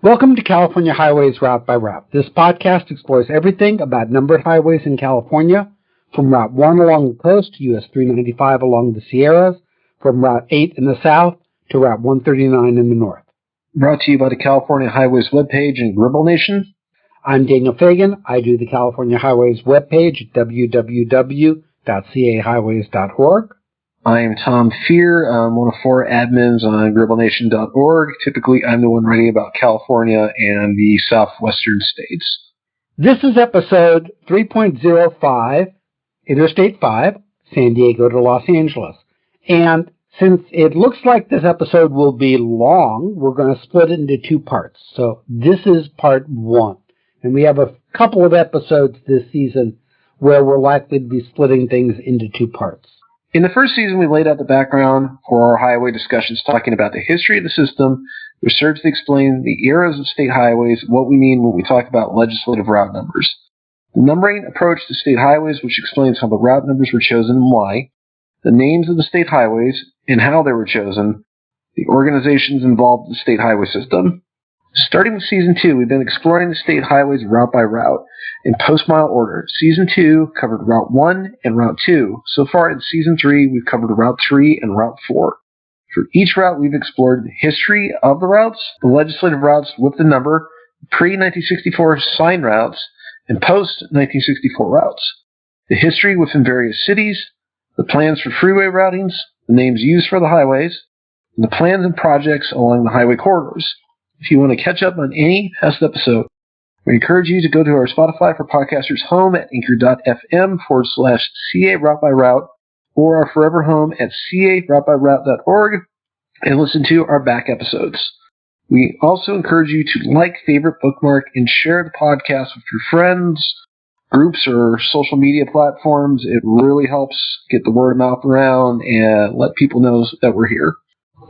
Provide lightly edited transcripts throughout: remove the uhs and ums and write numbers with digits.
Welcome to California Highways Route by Route. This podcast explores everything about numbered highways in California, from Route 1 along the coast to US 395 along the Sierras, from Route 8 in the south to Route 139 in the north. Brought to you by the California Highways webpage and Gribble Nation. I'm Daniel Fagan. I do the California Highways webpage at www.cahighways.org. I am Tom Fear. I'm one of four admins on GribbleNation.org. Typically, I'm the one writing about California and the southwestern states. This is episode 3.05, Interstate 5, San Diego to Los Angeles. And since it looks like this episode will be long, we're going to split it into two parts. So this is part one. And we have a couple of episodes this season where we're likely to be splitting things into two parts. In the first season, we laid out the background for our highway discussions, talking about the history of the system, which serves to explain the eras of state highways, what we mean when we talk about legislative route numbers. The numbering approach to state highways, which explains how the route numbers were chosen and why, the names of the state highways and how they were chosen, the organizations involved in the state highway system. Starting with Season 2, we've been exploring the state highways route by route in post-mile order. Season 2 covered Route 1 and Route 2. So far in Season 3, we've covered Route 3 and Route 4. For each route, we've explored the history of the routes, the legislative routes with the number, pre-1964 sign routes, and post-1964 routes, the history within various cities, the plans for freeway routings, the names used for the highways, and the plans and projects along the highway corridors. If you want to catch up on any past episode, we encourage you to go to our Spotify for Podcasters home at anchor.fm/CA Route by Route or our forever home at caroutebyroute.org and listen to our back episodes. We also encourage you to like, favorite, bookmark, and share the podcast with your friends, groups, or social media platforms. It really helps get the word of mouth around and let people know that we're here.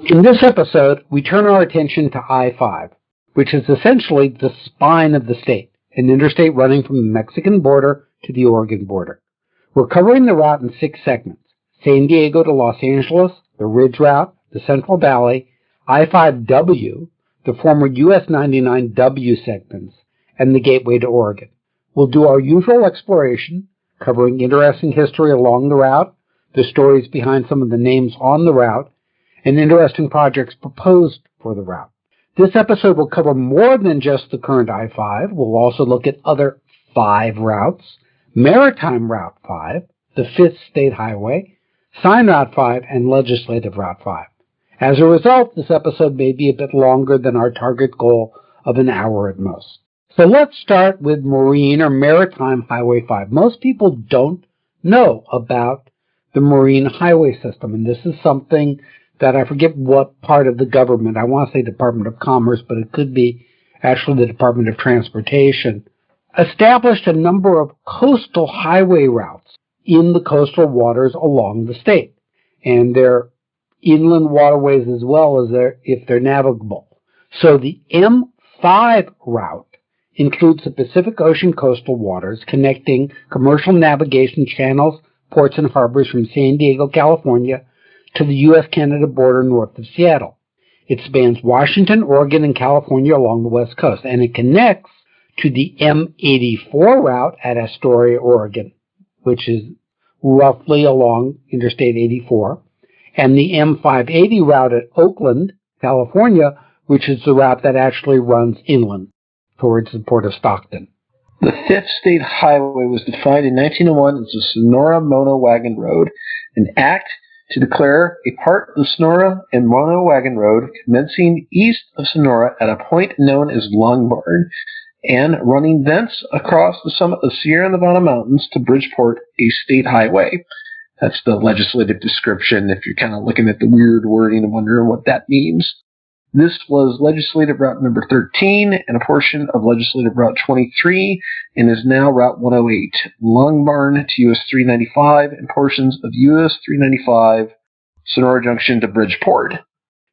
In this episode, we turn our attention to I-5, which is essentially the spine of the state, an interstate running from the Mexican border to the Oregon border. We're covering the route in 6 segments: San Diego to Los Angeles, the Ridge Route, the Central Valley, I-5W, the former US 99W segments, and the Gateway to Oregon. We'll do our usual exploration, covering interesting history along the route, the stories behind some of the names on the route, and interesting projects proposed for the route. This episode will cover more than just the current I-5. We'll also look at other 5 routes: Maritime Route 5, the 5th State Highway, Sign Route 5, and Legislative Route 5. As a result, this episode may be a bit longer than our target goal of an hour at most. So let's start with Marine or Maritime Highway 5. Most people don't know about the Marine Highway System, and this is something that I forget what part of the government, I want to say Department of Commerce, but it could be actually the Department of Transportation, established a number of coastal highway routes in the coastal waters along the state. And they're inland waterways as well as if they're navigable. So the M-5 route includes the Pacific Ocean coastal waters connecting commercial navigation channels, ports, and harbors from San Diego, California, to the U.S.-Canada border north of Seattle. It spans Washington, Oregon, and California along the west coast, and it connects to the M84 route at Astoria, Oregon, which is roughly along Interstate 84, and the M580 route at Oakland, California, which is the route that actually runs inland towards the port of Stockton. The 5th State Highway was defined in 1901 as the Sonora Mono Wagon Road, an act to declare a part of the Sonora and Mono Wagon Road commencing east of Sonora at a point known as Long Barn and running thence across the summit of Sierra Nevada Mountains to Bridgeport, a state highway. That's the legislative description if you're kind of looking at the weird wording and wondering what that means. This was Legislative Route number 13 and a portion of Legislative Route 23 and is now Route 108, Long Barn to US 395 and portions of US 395, Sonora Junction to Bridgeport.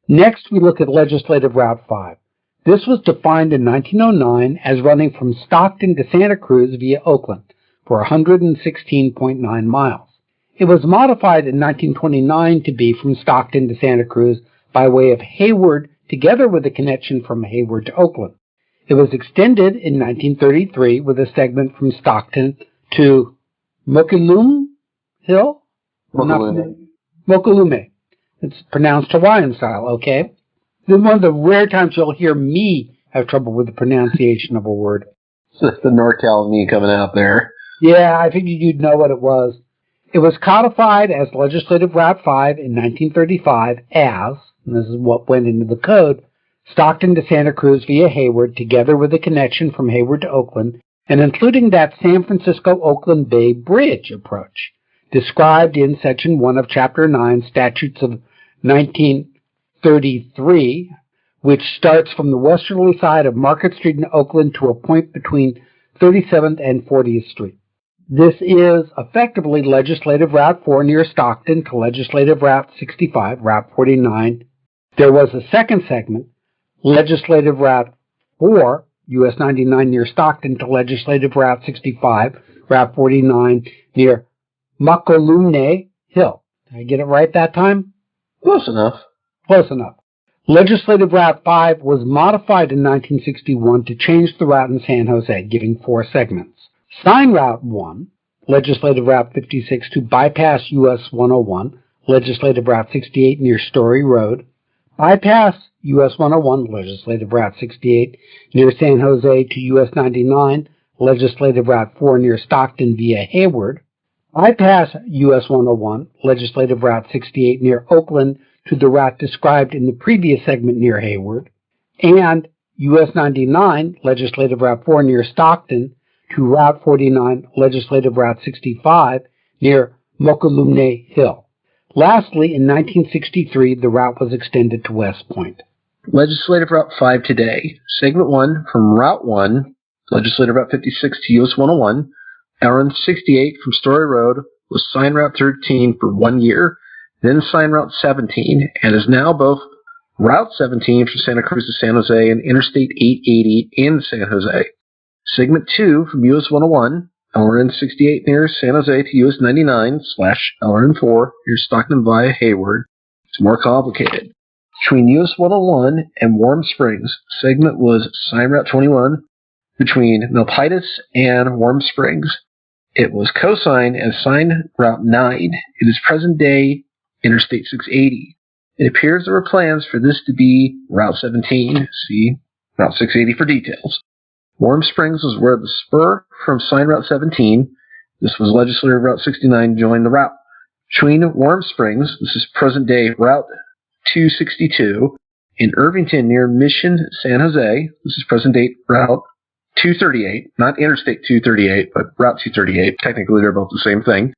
Next, we look at Legislative Route 5. This was defined in 1909 as running from Stockton to Santa Cruz via Oakland for 116.9 miles. It was modified in 1929 to be from Stockton to Santa Cruz by way of Hayward, together with a connection from Hayward to Oakland. It was extended in 1933 with a segment from Stockton to Mokilume Hill? Mokilume. It's pronounced Hawaiian style, okay? This is one of the rare times you'll hear me have trouble with the pronunciation of a word. It's the NorCal in me coming out there. Yeah, I figured you'd know what it was. It was codified as Legislative Route 5 in 1935 as, and this is what went into the code, Stockton to Santa Cruz via Hayward, together with a connection from Hayward to Oakland, and including that San Francisco-Oakland Bay Bridge approach, described in Section 1 of Chapter 9, Statutes of 1933, which starts from the westerly side of Market Street in Oakland to a point between 37th and 40th Street. This is effectively Legislative Route 4 near Stockton to Legislative Route 65, Route 49. There was a second segment, Legislative Route 4, US 99 near Stockton to Legislative Route 65, Route 49 near Mokilume Hill. Did I get it right that time? Close enough. Close enough. Legislative Route 5 was modified in 1961 to change the route in San Jose, giving 4 segments. Sign Route 1, Legislative Route 56 to bypass US 101, Legislative Route 68 near Story Road, bypass US 101, Legislative Route 68 near San Jose to US 99, Legislative Route 4 near Stockton via Hayward, bypass US 101, Legislative Route 68 near Oakland to the route described in the previous segment near Hayward, and US 99, Legislative Route 4 near Stockton to Route 49, Legislative Route 65 near Mokilume Hill. Lastly, in 1963, the route was extended to West Point. Legislative Route 5 today. Segment 1 from Route 1, Legislative Route 56 to US 101, Route 68 from Story Road was Sign Route 13 for 1 year, then Sign Route 17, and is now both Route 17 from Santa Cruz to San Jose and Interstate 880 in San Jose. Segment 2 from US 101, LRN 68 near San Jose to US 99 / LRN 4 near Stockton via Hayward. It's more complicated. Between US 101 and Warm Springs, segment was Sign Route 21 between Milpitas and Warm Springs. It was cosigned as Sign Route 9. It is present-day Interstate 680. It appears there were plans for this to be Route 17. See Route 680 for details. Warm Springs was where the spur from Sign Route 17, this was Legislative Route 69, joined the route. Between Warm Springs, this is present-day Route 262, in Irvington near Mission, San Jose, this is present-day Route 238, not Interstate 238, but Route 238. Technically, they're both the same thing.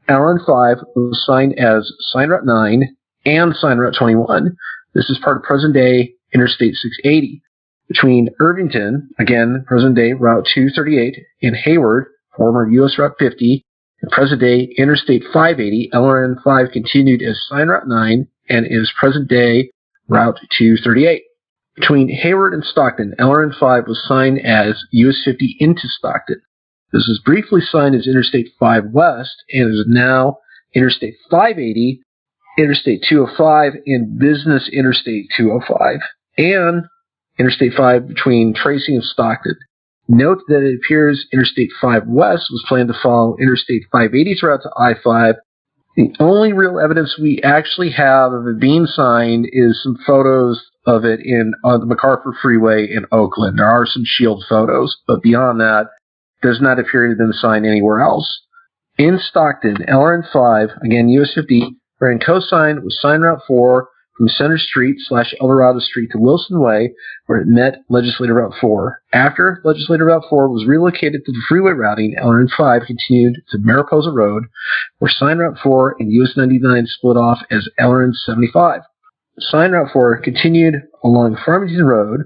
LRN 5 was signed as Sign Route 9 and Sign Route 21. This is part of present-day Interstate 680. Between Irvington, again, present-day Route 238, and Hayward, former U.S. Route 50, and present-day Interstate 580, LRN 5 continued as Sign Route 9 and is present-day Route 238. Between Hayward and Stockton, LRN 5 was signed as US 50 into Stockton. This was briefly signed as Interstate 5 West and is now Interstate 580, Interstate 205, and Business Interstate 205, and Interstate 5 between Tracy and Stockton. Note that it appears Interstate 5 West was planned to follow Interstate 580's route to I-5. The only real evidence we actually have of it being signed is some photos of it on the MacArthur Freeway in Oakland. There are some shield photos, but beyond that, it does not appear to have been signed anywhere else. In Stockton, LRN 5, again US 50, ran cosigned with Sign Route 4 from Center Street / Eldorado Street to Wilson Way, where it met Legislative Route 4. After Legislative Route 4 was relocated to the freeway routing, LRN 5 continued to Mariposa Road, where Sign Route 4 and US 99 split off as LRN 75. Sign Route 4 continued along Farmington Road.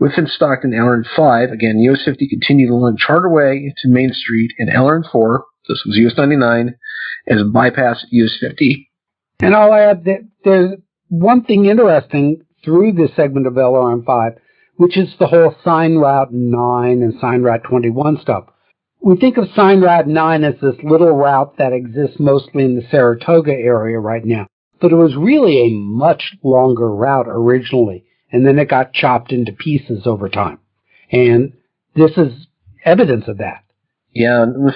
Within Stockton, LRN 5, again, US 50 continued along Charter Way to Main Street, and LRN 4, this was US 99, as bypass US 50. And I'll add that there's one thing interesting through this segment of LRN 5, which is the whole Sign Route 9 and Sign Route 21 stuff. We think of Sign Route 9 as this little route that exists mostly in the Saratoga area right now, but it was really a much longer route originally, and then it got chopped into pieces over time. And this is evidence of that. Yeah, and with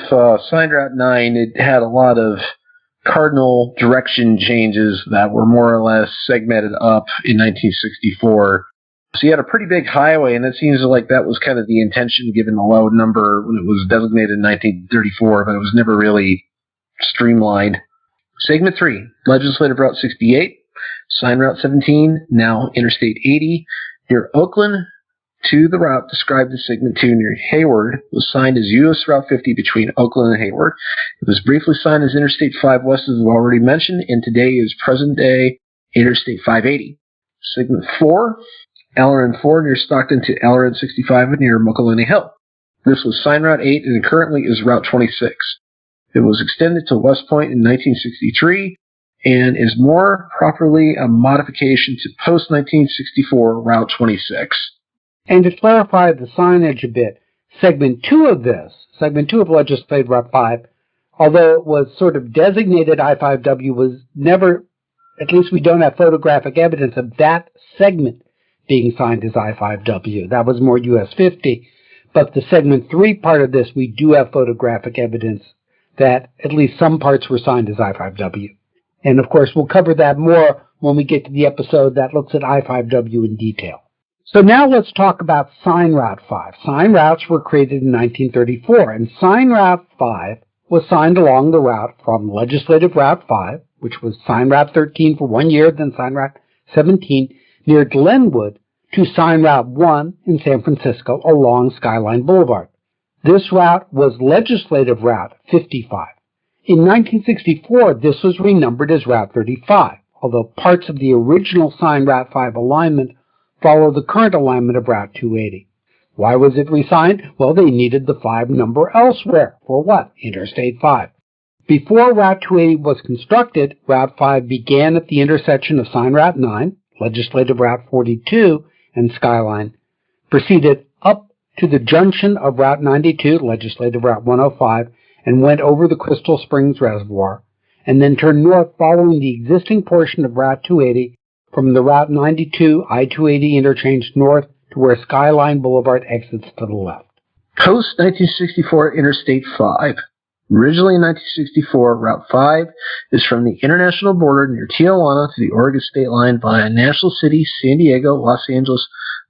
Signed Route 9, it had a lot of cardinal direction changes that were more or less segmented up in 1964. So you had a pretty big highway, and it seems like that was kind of the intention given the low number when it was designated in 1934, but it was never really streamlined. Segment 3, Legislative Route 68, Signed Route 17, now Interstate 80, near Oakland to the route described as Segment 2 near Hayward, was signed as U.S. Route 50 between Oakland and Hayward. It was briefly signed as Interstate 5 West, as we've already mentioned, and today is present-day Interstate 580. Segment 4, LRN 4 near Stockton to LRN 65 near Mokelumne Hill. This was Signed Route 8 and currently is Route 26. It was extended to West Point in 1963 and is more properly a modification to post-1964 Route 26. And to clarify the signage a bit, Segment 2 of this, Segment 2 of Legislative Route 5, although it was sort of designated I-5W, was never, at least we don't have photographic evidence of that segment being signed as I-5W. That was more US 50. But the Segment 3 part of this, we do have photographic evidence that at least some parts were signed as I-5W. And of course, we'll cover that more when we get to the episode that looks at I-5W in detail. So now let's talk about Signed Route 5. Signed routes were created in 1934, and Signed Route 5 was signed along the route from Legislative Route 5, which was Signed Route 13 for 1 year, then Signed Route 17, near Glenwood, to Signed Route 1 in San Francisco along Skyline Boulevard. This route was Legislative Route 55. In 1964, this was renumbered as Route 35, although parts of the original Signed Route 5 alignment follow the current alignment of Route 280. Why was it resigned? Well, they needed the 5 number elsewhere. For what? Interstate 5. Before Route 280 was constructed, Route 5 began at the intersection of Signed Route 9, Legislative Route 42, and Skyline, proceeded up to the junction of Route 92, Legislative Route 105, and went over the Crystal Springs Reservoir, and then turned north following the existing portion of Route 280 from the Route 92 I-280 interchange north to where Skyline Boulevard exits to the left. Post-1964 Interstate 5. Originally in 1964, Route 5 is from the international border near Tijuana to the Oregon state line via National City, San Diego, Los Angeles,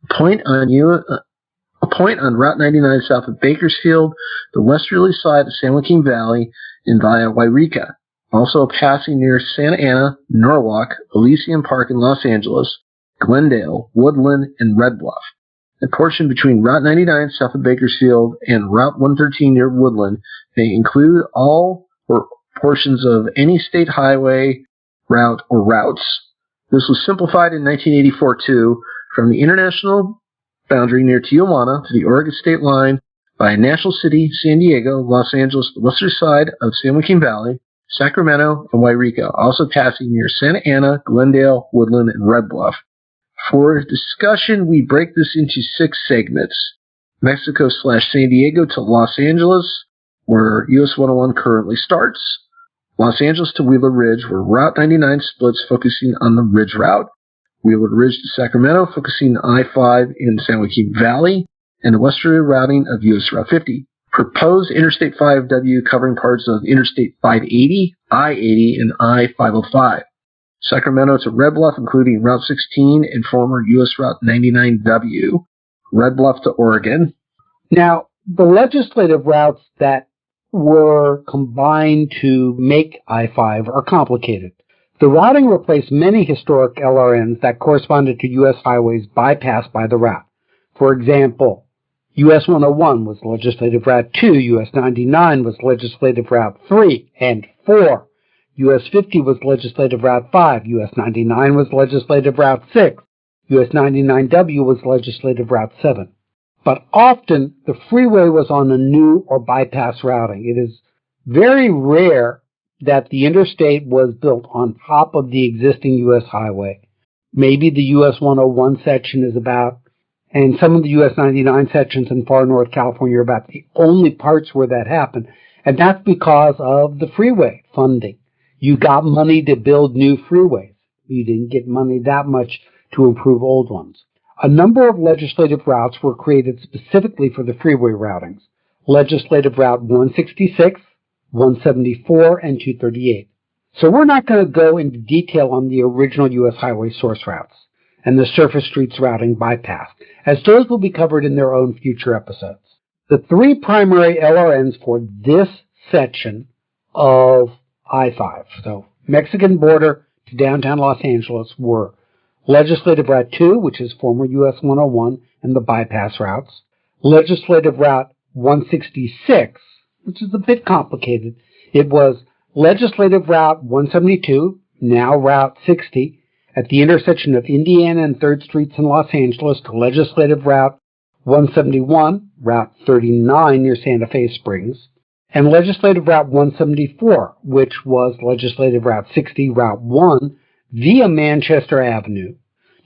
a point on Route 99 south of Bakersfield, the westerly side of San Joaquin Valley, and via Wairika. Also passing near Santa Ana, Norwalk, Elysian Park in Los Angeles, Glendale, Woodland, and Red Bluff. A portion between Route 99 south of Bakersfield and Route 113 near Woodland may include all or portions of any state highway, route, or routes. This was simplified in 1984 too, from the international boundary near Tijuana to the Oregon state line by National City, San Diego, Los Angeles, the western side of San Joaquin Valley, Sacramento, and Wairika, also passing near Santa Ana, Glendale, Woodland, and Red Bluff. For discussion, we break this into 6 segments. Mexico/San Diego to Los Angeles, where US 101 currently starts. Los Angeles to Wheeler Ridge, where Route 99 splits, focusing on the Ridge Route. Wheeler Ridge to Sacramento, focusing on I-5 in San Joaquin Valley, and the westerly routing of US Route 50. Proposed Interstate 5W covering parts of Interstate 580, I-80, and I-505. Sacramento to Red Bluff, including Route 16 and former US Route 99W. Red Bluff to Oregon. Now, the legislative routes that were combined to make I-5 are complicated. The routing replaced many historic LRNs that corresponded to U.S. highways bypassed by the route. For example, US 101 was Legislative Route 2, US 99 was Legislative Route 3 and 4, US 50 was Legislative Route 5, US 99 was Legislative Route 6, US 99W was Legislative Route 7. But often, the freeway was on a new or bypass routing. It is very rare that the interstate was built on top of the existing U.S. highway. Maybe the US 101 section is about, and some of the US 99 sections in far north California are about the only parts where that happened. And that's because of the freeway funding. You got money to build new freeways. You didn't get money that much to improve old ones. A number of legislative routes were created specifically for the freeway routings. Legislative Route 166, 174, and 238. So we're not going to go into detail on the original U.S. highway source routes and the surface streets routing bypass, as those will be covered in their own future episodes. The three primary LRNs for this section of I-5, so Mexican border to downtown Los Angeles, were Legislative Route 2, which is former US 101 and the bypass routes, Legislative Route 166, which is a bit complicated. It was Legislative Route 172, now Route 60, at the intersection of Indiana and 3rd Streets in Los Angeles, to Legislative Route 171, Route 39 near Santa Fe Springs, and Legislative Route 174, which was Legislative Route 60, Route 1, via Manchester Avenue,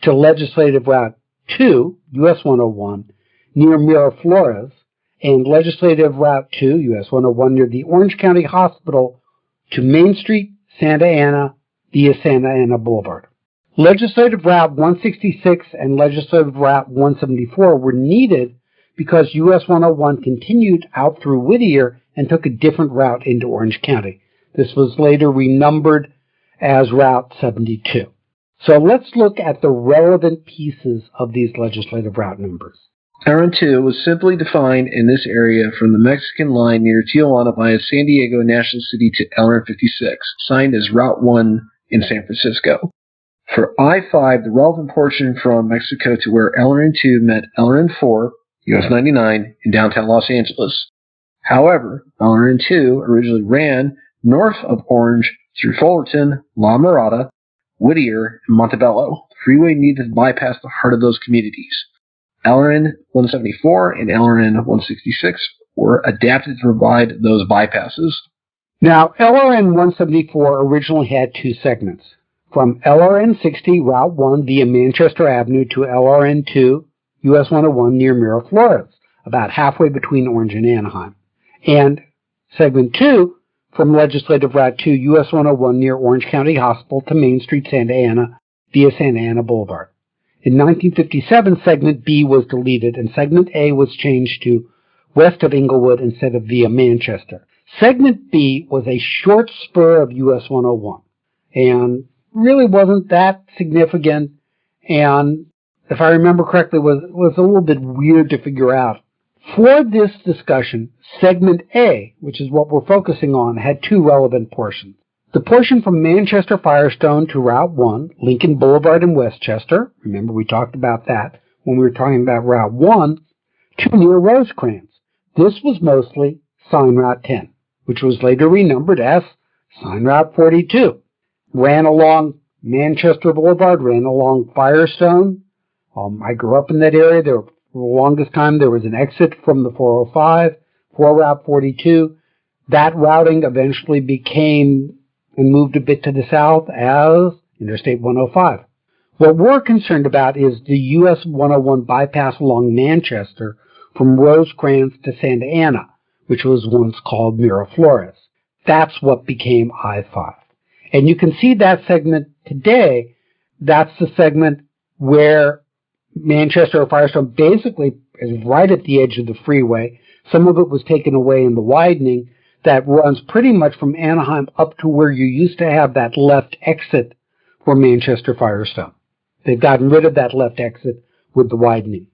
to Legislative Route 2, US 101, near Miraflores, and Legislative Route 2, US 101, near the Orange County Hospital, to Main Street, Santa Ana, via Santa Ana Boulevard. Legislative Route 166 and Legislative Route 174 were needed because US 101 continued out through Whittier and took a different route into Orange County. This was later renumbered as Route 72. So let's look at the relevant pieces of these legislative route numbers. LRN2 was simply defined in this area from the Mexican line near Tijuana via San Diego National City to LRN56, signed as Route 1 in San Francisco. For I-5, the relevant portion from Mexico to where LRN2 met LRN4, US 99, in downtown Los Angeles. However, LRN2 originally ran north of Orange through Fullerton, La Mirada, Whittier, and Montebello. The freeway needed to bypass the heart of those communities. LRN 174 and LRN 166 were adapted to provide those bypasses. Now, LRN 174 originally had two segments, from LRN 60, Route 1 via Manchester Avenue to LRN 2, US 101 near Miraflores, about halfway between Orange and Anaheim. And segment 2 from Legislative Route 2, US 101 near Orange County Hospital to Main Street, Santa Ana via Santa Ana Boulevard. In 1957, segment B was deleted and segment A was changed to west of Inglewood instead of via Manchester. Segment B was a short spur of US 101 and really wasn't that significant, and if I remember correctly, was a little bit weird to figure out. For this discussion, segment A, which is what we're focusing on, had two relevant portions. The portion from Manchester Firestone to Route 1, Lincoln Boulevard in Westchester, remember we talked about that when we were talking about Route 1, to near Rosecrans. This was mostly Sign Route 10, which was later renumbered as Sign Route 42. Ran along Manchester Boulevard, ran along Firestone. I grew up in that area. For the longest time, there was an exit from the 405 for Route 42. That routing eventually became and moved a bit to the south as Interstate 105. What we're concerned about is the US 101 bypass along Manchester from Rosecrans to Santa Ana, which was once called Miraflores. That's what became I-5. And you can see that segment today. That's the segment where Manchester or Firestone basically is right at the edge of the freeway. Some of it was taken away in the widening that runs pretty much from Anaheim up to where you used to have that left exit for Manchester Firestone. They've gotten rid of that left exit with the widening.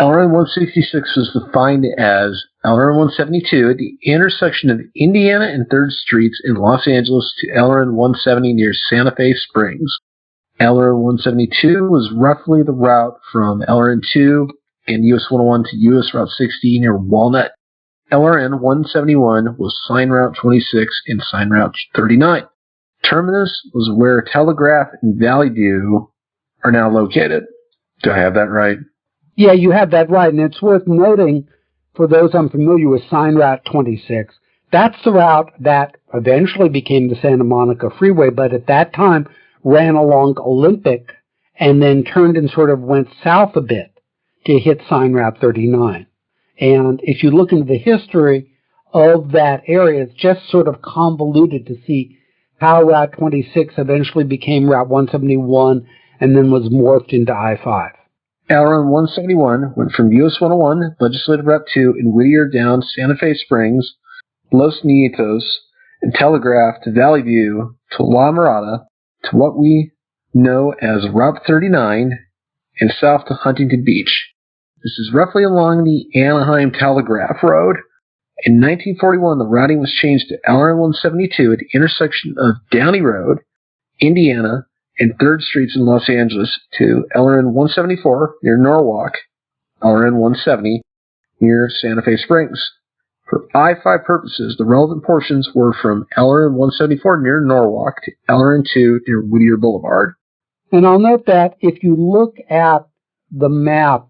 LRN 166 was defined as LRN 172 at the intersection of Indiana and 3rd Streets in Los Angeles to LRN 170 near Santa Fe Springs. LRN 172 was roughly the route from LRN 2 and US 101 to US Route 60 near Walnut. LRN 171 was Sign Route 26 and Sign Route 39. Terminus was where Telegraph and Valley View are now located. Do I have that right? Yeah, you have that right, and it's worth noting, for those unfamiliar with Sign Route 26, that's the route that eventually became the Santa Monica Freeway, but at that time ran along Olympic and then turned and sort of went south a bit to hit Sign Route 39. And if you look into the history of that area, it's just sort of convoluted to see how Route 26 eventually became Route 171 and then was morphed into I-5. LRN 171 went from US 101, Legislative Route 2 in Whittier down Santa Fe Springs, Los Nietos, and Telegraph to Valley View to La Mirada to what we know as Route 39 and south to Huntington Beach. This is roughly along the Anaheim Telegraph Road. In 1941, the routing was changed to LRN 172 at the intersection of Downey Road, Indiana, and 3rd Streets in Los Angeles to LRN 174 near Norwalk, LRN 170 near Santa Fe Springs. For I-5 purposes, the relevant portions were from LRN 174 near Norwalk to LRN 2 near Whittier Boulevard. And I'll note that if you look at the map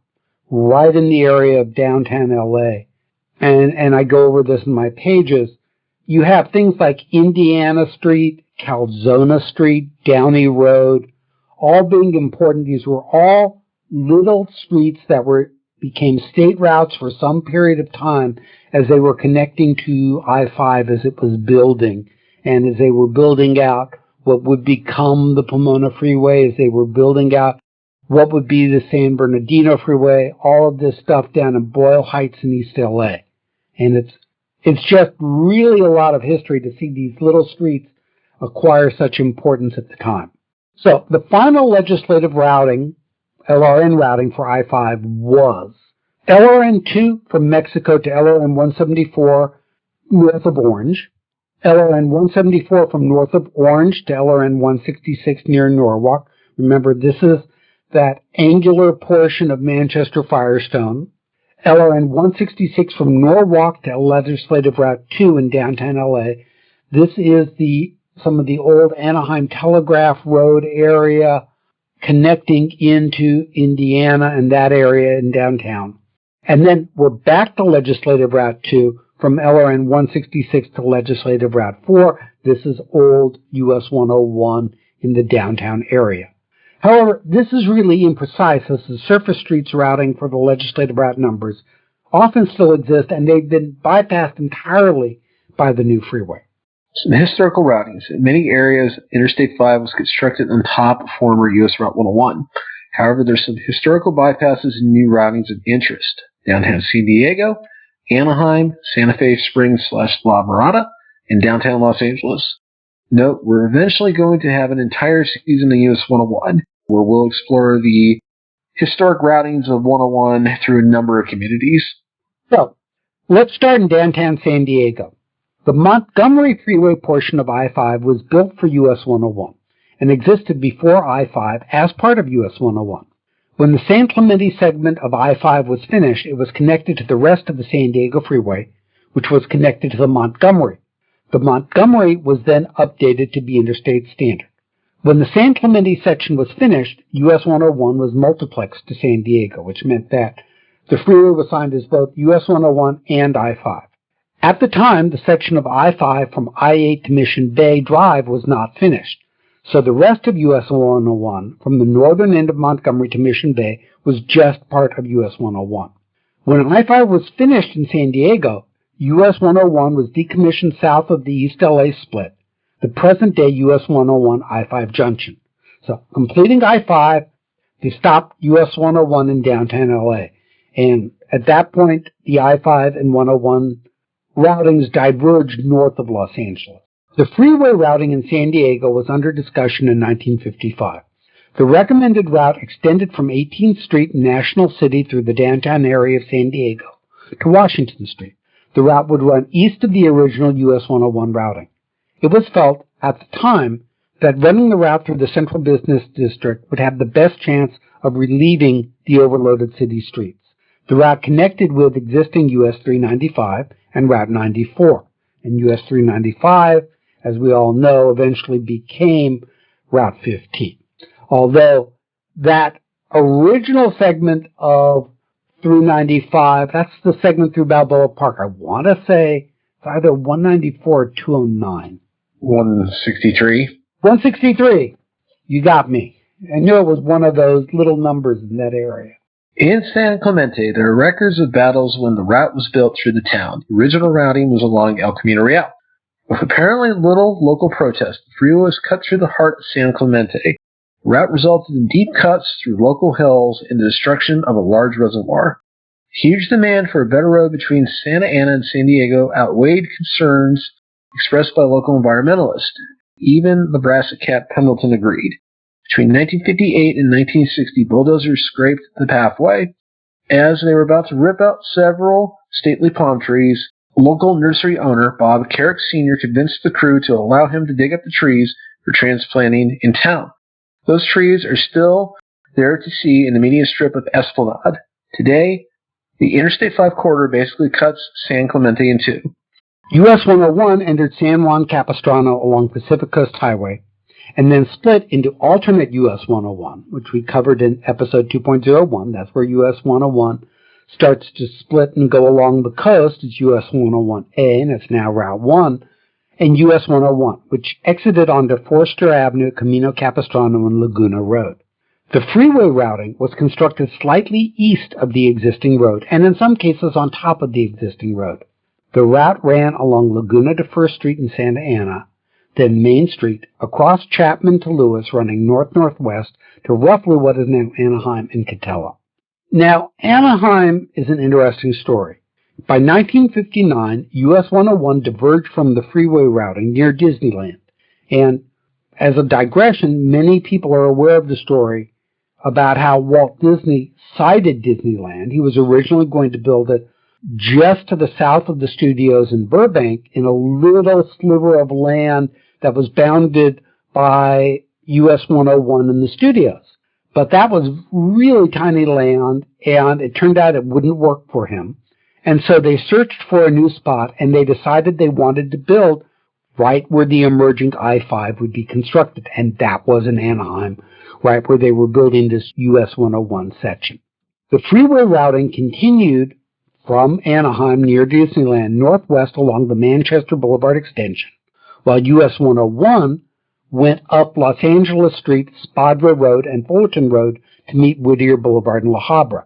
right in the area of downtown LA, and I go over this in my pages, you have things like Indiana Street, Calzona Street, Downey Road, all being important. These were all little streets that became state routes for some period of time as they were connecting to I-5 as it was building, and as they were building out what would become the Pomona Freeway, as they were building out what would be the San Bernardino Freeway, all of this stuff down in Boyle Heights in East LA. And it's just really a lot of history to see these little streets acquire such importance at the time. So the final legislative routing, LRN routing for I-5 was LRN 2 from Mexico to LRN 174 north of Orange, LRN 174 from north of Orange to LRN 166 near Norwalk. Remember, this is that angular portion of Manchester Firestone. LRN 166 from Norwalk to Legislative Route 2 in downtown LA. This is some of the old Anaheim Telegraph Road area connecting into Indiana and that area in downtown. And then we're back to Legislative Route 2 from LRN 166 to Legislative Route 4. This is old US 101 in the downtown area. However, this is really imprecise as the surface streets routing for the legislative route numbers often still exist, and they've been bypassed entirely by the new freeway. Some historical routings. In many areas, Interstate 5 was constructed on top of former US Route 101. However, there's some historical bypasses and new routings of interest. Downtown San Diego, Anaheim, Santa Fe Springs / La Mirada, and downtown Los Angeles. Note, we're eventually going to have an entire season of US 101 where we'll explore the historic routings of 101 through a number of communities. So, let's start in downtown San Diego. The Montgomery Freeway portion of I-5 was built for US 101 and existed before I-5 as part of US 101. When the San Clemente segment of I-5 was finished, it was connected to the rest of the San Diego Freeway, which was connected to the Montgomery. The Montgomery was then updated to be Interstate Standard. When the San Clemente section was finished, US 101 was multiplexed to San Diego, which meant that the freeway was signed as both US 101 and I-5. At the time, the section of I-5 from I-8 to Mission Bay Drive was not finished, so the rest of US 101 from the northern end of Montgomery to Mission Bay was just part of US 101. When I-5 was finished in San Diego, US 101 was decommissioned south of the East LA split, the present-day US 101 I-5 junction. So, completing I-5, they stopped US 101 in downtown LA. And at that point, the I-5 and 101 routings diverged north of Los Angeles. The freeway routing in San Diego was under discussion in 1955. The recommended route extended from 18th Street in National City through the downtown area of San Diego to Washington Street. The route would run east of the original US 101 routing. It was felt at the time that running the route through the Central Business District would have the best chance of relieving the overloaded city streets. The route connected with existing US 395 and Route 94, and US 395, as we all know, eventually became Route 15. Although that original segment of 395, that's the segment through Balboa Park. I want to say it's either 194 or 209. 163. 163. You got me. I knew it was one of those little numbers in that area. In San Clemente, there are records of battles when the route was built through the town. The original routing was along El Camino Real. With apparently little local protest, the freeway was cut through the heart of San Clemente, The route resulted in deep cuts through local hills and the destruction of a large reservoir. Huge demand for a better road between Santa Ana and San Diego outweighed concerns expressed by local environmentalists. Even Nebraska Cat Pendleton agreed. Between 1958 and 1960, bulldozers scraped the pathway. As they were about to rip out several stately palm trees, local nursery owner Bob Carrick Sr. convinced the crew to allow him to dig up the trees for transplanting in town. Those trees are still there to see in the median strip of Esplanade. Today, the Interstate 5 corridor basically cuts San Clemente in two. US 101 entered San Juan Capistrano along Pacific Coast Highway, and then split into alternate US 101, which we covered in episode 2.01. That's where US 101 starts to split and go along the coast. It's US 101A, and it's now Route 1, and US 101, which exited onto Forster Avenue, Camino Capistrano, and Laguna Road. The freeway routing was constructed slightly east of the existing road, and in some cases on top of the existing road. The route ran along Laguna to First Street in Santa Ana, then Main Street, across Chapman to Lewis, running north-northwest to roughly what is now Anaheim and Catella. Now, Anaheim is an interesting story. By 1959, US 101 diverged from the freeway routing near Disneyland. And as a digression, many people are aware of the story about how Walt Disney sited Disneyland. He was originally going to build it just to the south of the studios in Burbank in a little sliver of land that was bounded by US 101 and the studios. But that was really tiny land, and it turned out it wouldn't work for him. And so they searched for a new spot, and they decided they wanted to build right where the emerging I-5 would be constructed, and that was in Anaheim, right where they were building this US 101 section. The freeway routing continued from Anaheim near Disneyland northwest along the Manchester Boulevard extension, while US 101 went up Los Angeles Street, Spadra Road, and Fullerton Road to meet Whittier Boulevard and La Habra.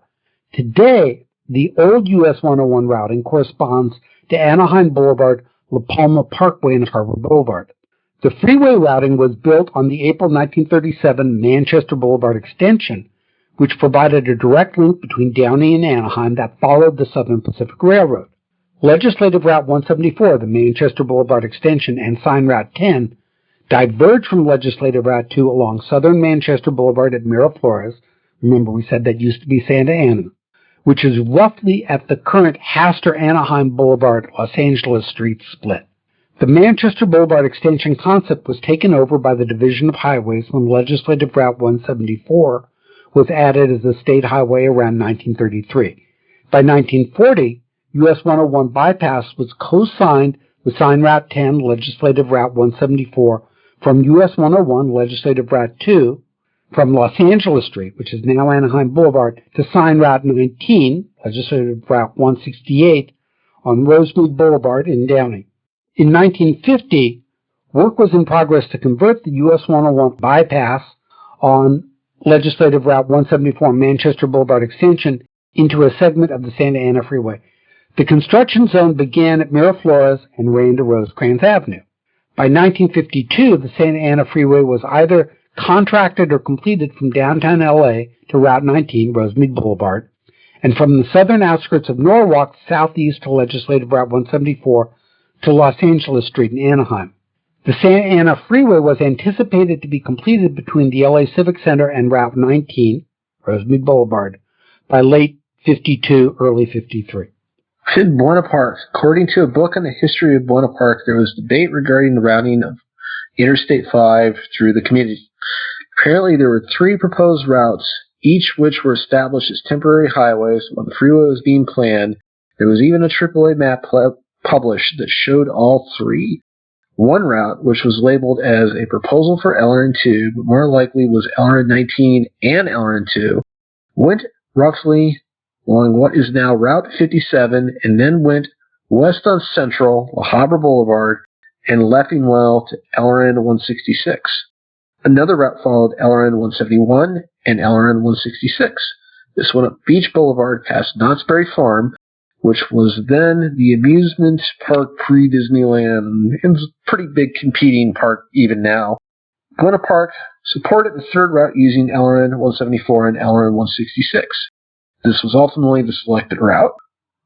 Today, the old US 101 routing corresponds to Anaheim Boulevard, La Palma Parkway, and Harbor Boulevard. The freeway routing was built on the April 1937 Manchester Boulevard extension, which provided a direct link between Downey and Anaheim that followed the Southern Pacific Railroad. Legislative Route 174, the Manchester Boulevard extension, and Sign Route 10 diverged from Legislative Route 2 along Southern Manchester Boulevard at Miraflores. Remember, we said that used to be Santa Ana, which is roughly at the current Hastor-Anaheim Boulevard, Los Angeles Street split. The Manchester Boulevard extension concept was taken over by the Division of Highways when Legislative Route 174 was added as a state highway around 1933. By 1940, US 101 bypass was co-signed with Sign Route 10, Legislative Route 174, from US 101, Legislative Route 2, from Los Angeles Street, which is now Anaheim Boulevard, to Sign Route 19, Legislative Route 168, on Rosemead Boulevard in Downey. In 1950, work was in progress to convert the US 101 bypass on Legislative Route 174 Manchester Boulevard extension into a segment of the Santa Ana Freeway. The construction zone began at Miraflores and ran to Rosecrans Avenue. By 1952, the Santa Ana Freeway was either contracted or completed from downtown LA to Route 19, Rosemead Boulevard, and from the southern outskirts of Norwalk southeast to Legislative Route 174 to Los Angeles Street in Anaheim. The Santa Ana Freeway was anticipated to be completed between the LA Civic Center and Route 19, Rosemead Boulevard, by late 52, early 53. In Buena Park, according to a book on the history of Buena Park, there was debate regarding the routing of Interstate 5 through the community. Apparently, there were 3 proposed routes, each which were established as temporary highways while the freeway was being planned. There was even a AAA map published that showed all 3. One route, which was labeled as a proposal for LRN2, but more likely was LRN19 and LRN2, went roughly along what is now Route 57 and then went west on Central, La Habra Boulevard, and Leffingwell to LRN 166. Another route followed LRN 171 and LRN 166. This went up Beach Boulevard past Knott's Berry Farm, which was then the amusement park pre-Disneyland, and it's a pretty big competing park even now. Buena Park supported the third route using LRN 174 and LRN 166. This was ultimately the selected route.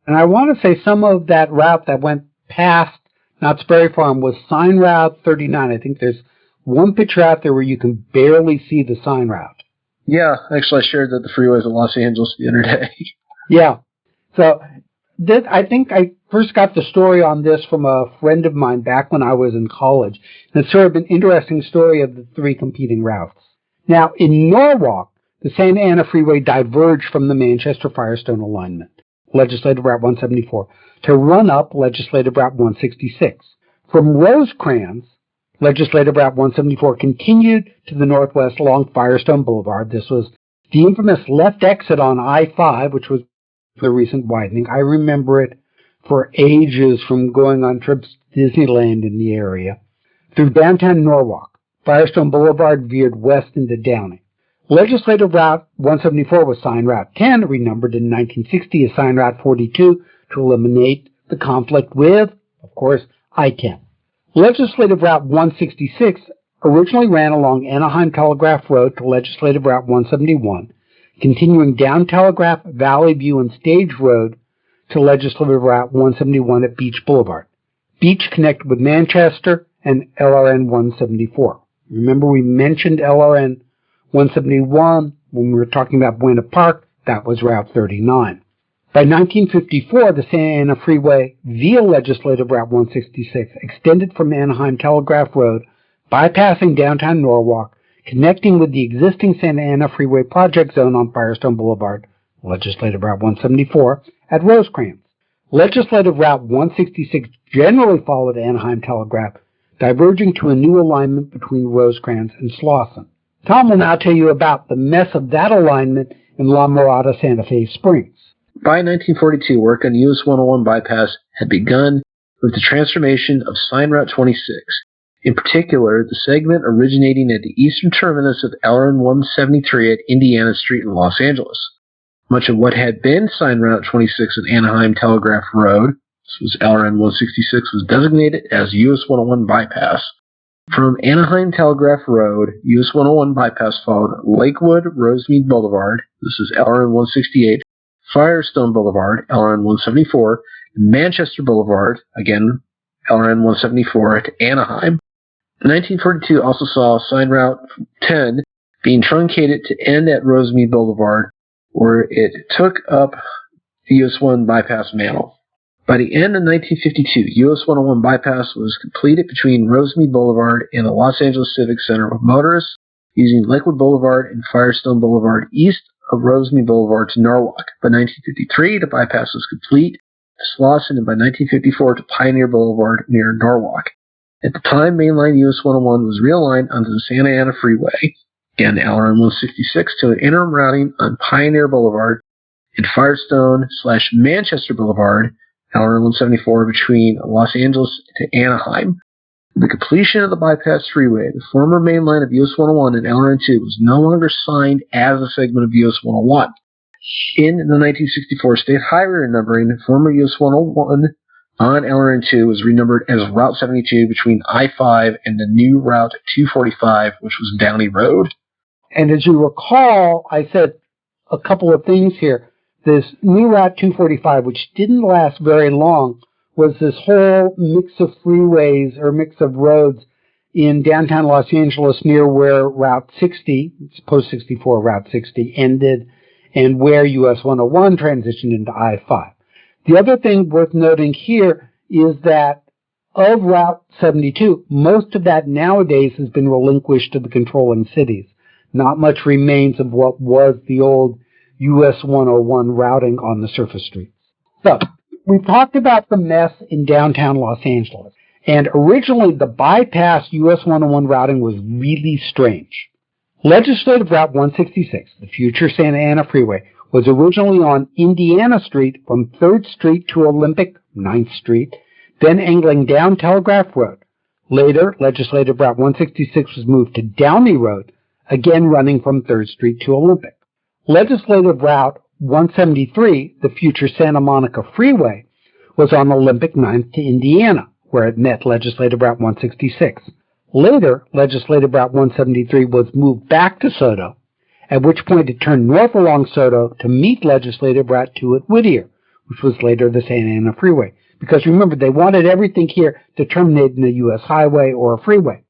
And I want to say some of that route that went past Knott's Berry Farm was sign route 39. I think there's one picture out there where you can barely see the sign route. Yeah, actually I shared that the freeways of Los Angeles the other day. Yeah. So I think I first got the story on this from a friend of mine back when I was in college. And it's sort of an interesting story of the three competing routes. Now, in Norwalk, the Santa Ana Freeway diverged from the Manchester-Firestone alignment, Legislative Route 174, to run up Legislative Route 166. From Rosecrans, Legislative Route 174 continued to the northwest along Firestone Boulevard. This was the infamous left exit on I-5, which was the recent widening. I remember it for ages from going on trips to Disneyland in the area. Through downtown Norwalk, Firestone Boulevard veered west into Downey. Legislative Route 174 was signed Route 10, renumbered in 1960 as signed Route 42 to eliminate the conflict with, of course, I-10. Legislative Route 166 originally ran along Anaheim Telegraph Road to Legislative Route 171, continuing down Telegraph, Valley View, and Stage Road to Legislative Route 171 at Beach Boulevard. Beach connected with Manchester and LRN 174. Remember, we mentioned LRN 171 when we were talking about Buena Park. That was Route 39. By 1954, the Santa Ana Freeway via Legislative Route 166 extended from Anaheim Telegraph Road, bypassing downtown Norwalk, connecting with the existing Santa Ana Freeway project zone on Firestone Boulevard, Legislative Route 174, at Rosecrans. Legislative Route 166 generally followed Anaheim Telegraph, diverging to a new alignment between Rosecrans and Slauson. Tom will now tell you about the mess of that alignment in La Mirada, Santa Fe Springs. By 1942, work on US 101 bypass had begun with the transformation of Sign Route 26, in particular the segment originating at the eastern terminus of LRN 173 at Indiana Street in Los Angeles. Much of what had been Sign Route 26 at Anaheim Telegraph Road, this was LRN 166, was designated as US 101 bypass. From Anaheim Telegraph Road, US 101 bypass followed Lakewood Rosemead Boulevard, this is LRN 168, Firestone Boulevard, LRN 174, and Manchester Boulevard, again LRN 174, to Anaheim. 1942 also saw Sign Route 10 being truncated to end at Rosemead Boulevard, where it took up the US 1 bypass mantle. By the end of 1952, US 101 bypass was completed between Rosemead Boulevard and the Los Angeles Civic Center, with motorists using Lakewood Boulevard and Firestone Boulevard east of Rosemead Boulevard to Norwalk. By 1953, the bypass was complete to Slauson, and by 1954 to Pioneer Boulevard near Norwalk. At the time, mainline US 101 was realigned onto the Santa Ana Freeway, again LRN 166, to an interim routing on Pioneer Boulevard and Firestone/Manchester Boulevard, LRN 174, between Los Angeles to Anaheim. With the completion of the bypass freeway, the former main line of US 101 and LRN 2 was no longer signed as a segment of US 101. In the 1964 state highway renumbering, former US 101 on LRN 2 was renumbered as Route 72 between I-5 and the new Route 245, which was Downey Road. And as you recall, I said a couple of things here. This new Route 245, which didn't last very long, was this whole mix of freeways or mix of roads in downtown Los Angeles near where Route 60, it's post 64 Route 60, ended and where US 101 transitioned into I-5. The other thing worth noting here is that of Route 72, most of that nowadays has been relinquished to the controlling cities. Not much remains of what was the old US 101 routing on the surface streets. So, we've talked about the mess in downtown Los Angeles, and originally the bypass US 101 routing was really strange. Legislative Route 166, the future Santa Ana Freeway, was originally on Indiana Street from 3rd Street to Olympic, 9th Street, then angling down Telegraph Road. Later, Legislative Route 166 was moved to Downey Road, again running from 3rd Street to Olympic. Legislative Route 173, the future Santa Monica Freeway, was on Olympic 9th to Indiana, where it met Legislative Route 166. Later, Legislative Route 173 was moved back to SoDo, at which point it turned north along SoDo to meet Legislative Route 2 at Whittier, which was later the Santa Ana Freeway. Because remember, they wanted everything here to terminate in a U.S. highway or a freeway.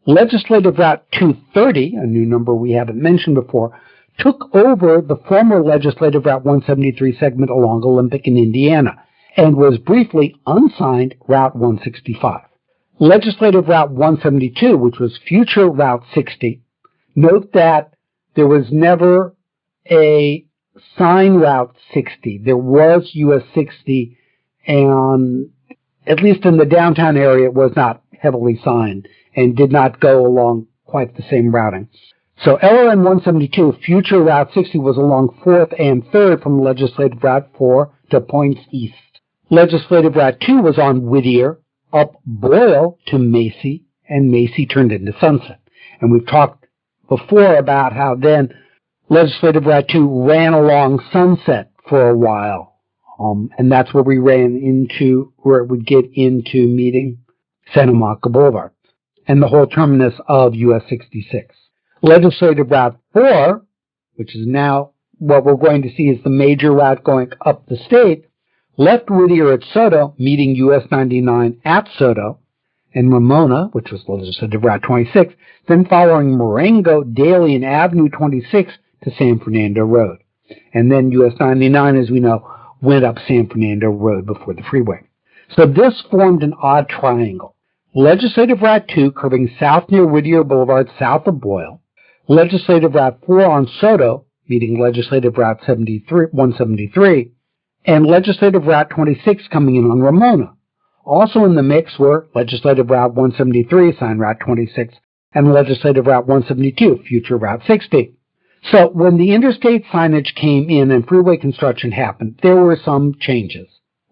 Legislative Route 230, a new number we haven't mentioned before, took over the former Legislative Route 173 segment along Olympic in Indiana, and was briefly unsigned Route 165. Legislative Route 172, which was future Route 60, note that there was never a signed Route 60. There was US 60, and at least in the downtown area, it was not heavily signed and did not go along quite the same routing. So LRN 172, future Route 60, was along 4th and 3rd from Legislative Route 4 to points east. Legislative Route 2 was on Whittier, up Boyle to Macy, and Macy turned into Sunset. And we've talked before about how then Legislative Route 2 ran along Sunset for a while. And that's where we ran into, where it would get into meeting Santa Monica Boulevard and the whole terminus of US 66. Legislative Route 4, which is now what we're going to see is the major route going up the state, left Whittier at SoDo, meeting US 99 at SoDo, and Ramona, which was Legislative Route 26, then following Marengo, Daly, and Avenue 26 to San Fernando Road. And then US 99, as we know, went up San Fernando Road before the freeway. So this formed an odd triangle. Legislative Route 2 curving south near Whittier Boulevard south of Boyle, Legislative Route 4 on SoDo, meeting Legislative Route 173, and Legislative Route 26 coming in on Ramona. Also in the mix were Legislative Route 173, signed Route 26, and Legislative Route 172, future Route 60. So when the interstate signage came in and freeway construction happened, there were some changes.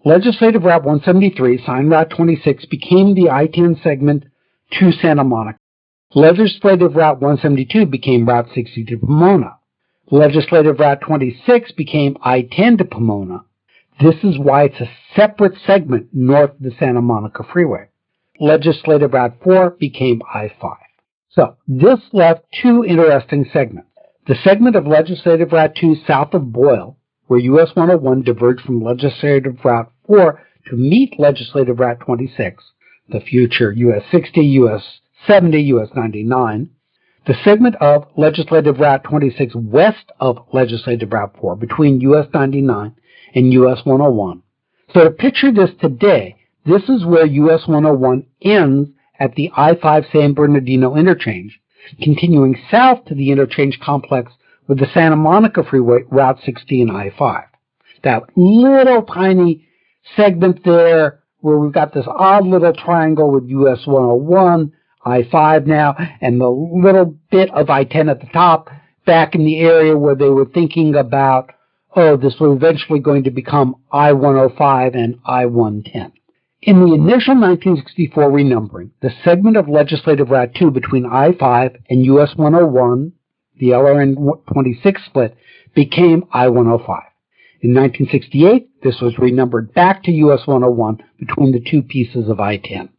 Legislative Route 173, signed Route 26, became the I-10 segment to Santa Monica. Legislative Route 172 became Route 60 to Pomona. Legislative Route 26 became I-10 to Pomona. This is why it's a separate segment north of the Santa Monica Freeway. Legislative Route 4 became I-5. So this left two interesting segments. The segment of Legislative Route 2 south of Boyle, where US 101 diverged from Legislative Route 4 to meet Legislative Route 26, the future US 60, US 70, US 99. The segment of Legislative Route 26 west of Legislative Route 4 between US 99 and US 101. So to picture this today, this is where US 101 ends at the I-5 San Bernardino interchange, continuing south to the interchange complex with the Santa Monica Freeway, Route 60 and I-5. That little tiny segment there where we've got this odd little triangle with US 101, I-5 now, and the little bit of I-10 at the top, back in the area where they were thinking about, this was eventually going to become I-105 and I-110. In the initial 1964 renumbering, the segment of Legislative Route 2 between I-5 and US 101, the LRN 26 split, became I-105. In 1968, this was renumbered back to US 101 between the two pieces of I-10.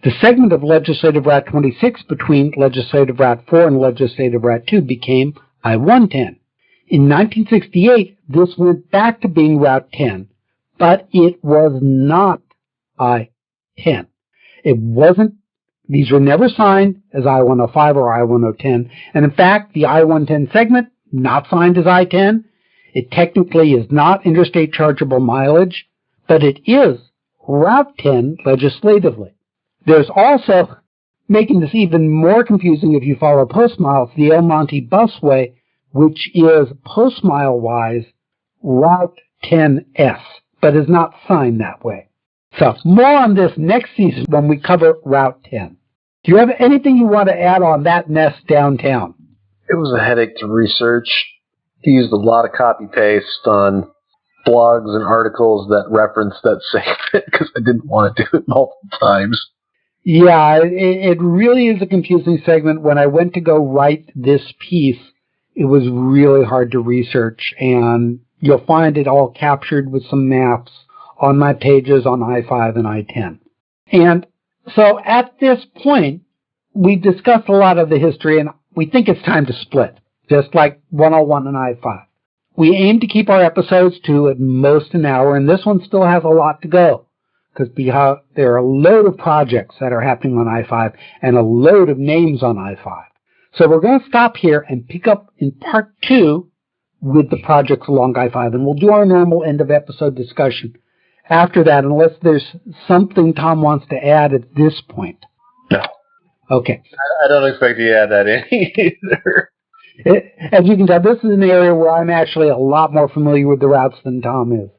The segment of Legislative Route 26 between Legislative Route 4 and Legislative Route 2 became I-110. In 1968, this went back to being Route 10, but it was not I-10. It wasn't, these were never signed as I-105 or I-110, and in fact, the I-110 segment, not signed as I-10, it technically is not interstate chargeable mileage, but it is Route 10 legislatively. There's also, making this even more confusing if you follow post miles, the El Monte Busway, which is post mile wise Route 10S, but is not signed that way. So more on this next season when we cover Route 10. Do you have anything you want to add on that mess downtown? It was a headache to research. He used a lot of copy-paste on blogs and articles that referenced that segment because I didn't want to do it multiple times. Yeah, it really is a confusing segment. When I went to go write this piece, it was really hard to research, and you'll find it all captured with some maps on my pages on I-5 and I-10. And so at this point, we discussed a lot of the history, and we think it's time to split, just like 101 and I-5. We aim to keep our episodes to at most an hour, and this one still has a lot to go, because there are a load of projects that are happening on I-5 and a load of names on I-5. So we're going to stop here and pick up in part 2 with the projects along I-5, and we'll do our normal end-of-episode discussion after that, unless there's something Tom wants to add at this point. No. Okay. I don't expect you to add that in either. As you can tell, this is an area where I'm actually a lot more familiar with the routes than Tom is.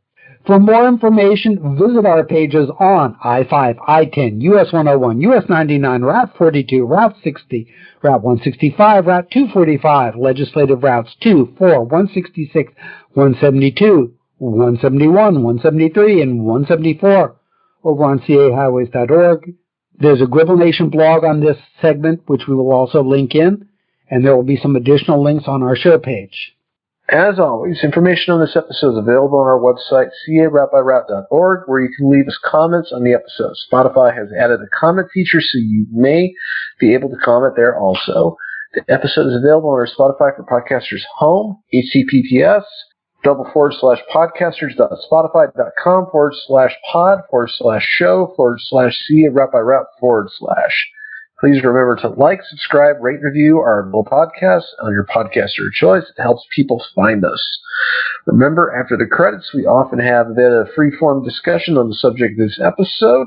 For more information, visit our pages on I-5, I-10, US 101, US 99, Route 42, Route 60, Route 165, Route 245, Legislative Routes 2, 4, 166, 172, 171, 173, and 174 over on cahighways.org. There's a Gribble Nation blog on this segment, which we will also link in, and there will be some additional links on our show page. As always, information on this episode is available on our website, caroutebyroute.org, where you can leave us comments on the episode. Spotify has added a comment feature, so you may be able to comment there also. The episode is available on our Spotify for Podcasters home, https://podcasters.spotify.com/pod/show/caroutebyroute/. Please remember to like, subscribe, rate, and review our little podcast on your podcaster of choice. It helps people find us. Remember, after the credits, we often have a bit of free-form discussion on the subject of this episode,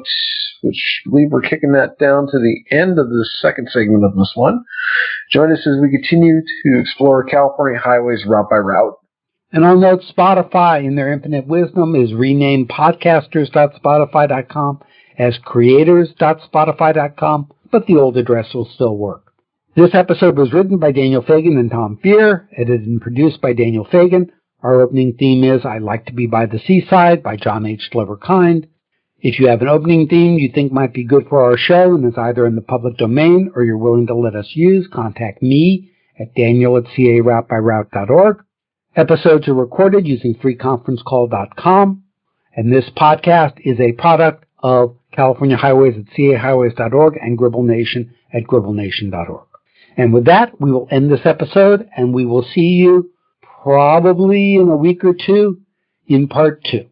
which I believe we're kicking that down to the end of the second segment of this one. Join us as we continue to explore California highways route by route. And I'll note Spotify, in their infinite wisdom, is renamed podcasters.spotify.com as creators.spotify.com, but the old address will still work. This episode was written by Daniel Fagan and Tom Fear, edited and produced by Daniel Fagan. Our opening theme is I Like to Be by the Seaside by John H. Glover Kind. If you have an opening theme you think might be good for our show and is either in the public domain or you're willing to let us use, contact me at daniel@caroutebyroute.org. Episodes are recorded using freeconferencecall.com, and this podcast is a product of California Highways at cahighways.org and Gribble Nation at gribblnation.org. And with that, we will end this episode, and we will see you probably in a week or two in part 2.